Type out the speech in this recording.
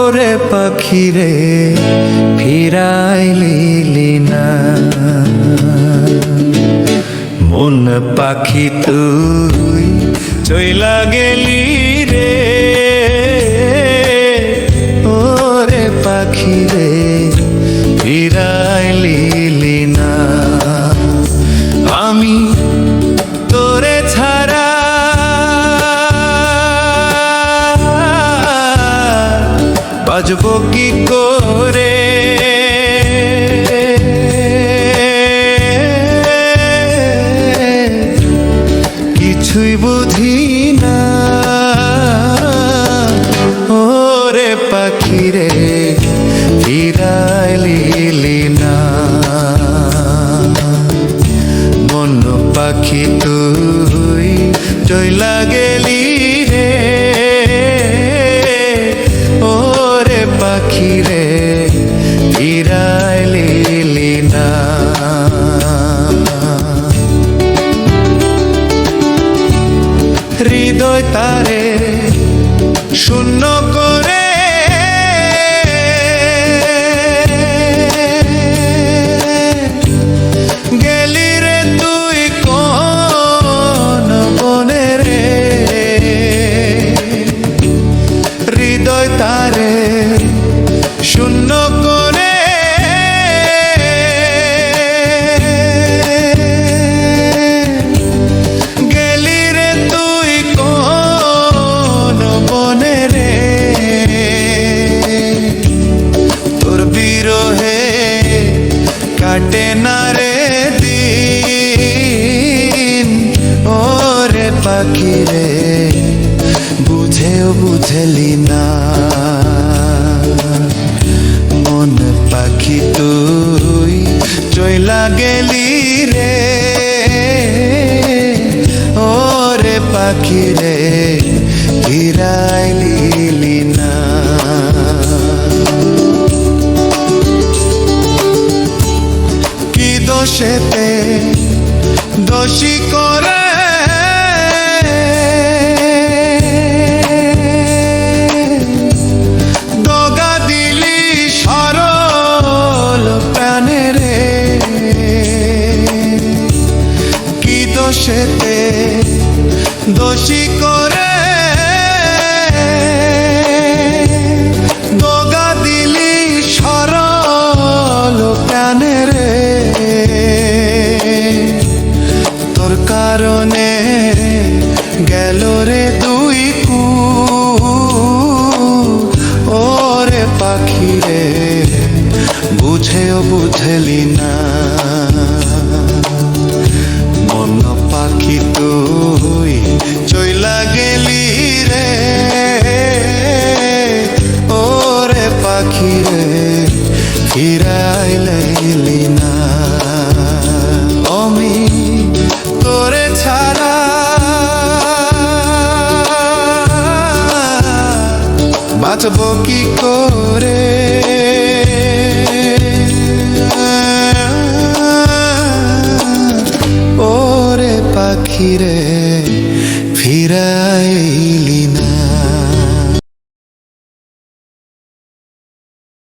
ওরে পাখি রে ফিরাইলি না, মন পাখি তুই চইলা গেলি রে। ওরে পাখি রে ফিরাইলি না, আমি তোরে ছাড়া বাজবো কি করে। কিছুই বুঝি না, ওরে পাখি রে ফিরাইলি না, মন পাখি তুই চইলা গেলি রে। ওরে পাখি রে ফিরাইলি না। হৃদয় তারে শূন্য করে গেলি রে তুই কোন বনে রে। হৃদয় তারে শূন্য করে গেলি রে তুই কোন বনে রে। তোর বিরহে কাটে না রে দিন, ওরে পাখি রে বুঝেও বুঝলি না, মন পাখি তুই চইলা গেলি রে। ওরে পাখি রে ফিরাইলি না। কি দোষেতে দোষী করে দগা দিলি সরল প্রাণে রে। কি দোষেতে দোষী করে দগা দিলি সরল প্রাণে রে। তোর কারণে গেল রে দুই কু, ওরে পাখি রে বুঝেও বুঝলি না, মন পাখি তুই চইলা গেলি রে। ওরে পাখি রে ফিরাইলি না, আমি তোরে ছাড়া বাঁচবো কি করে। ওরে পাখি রে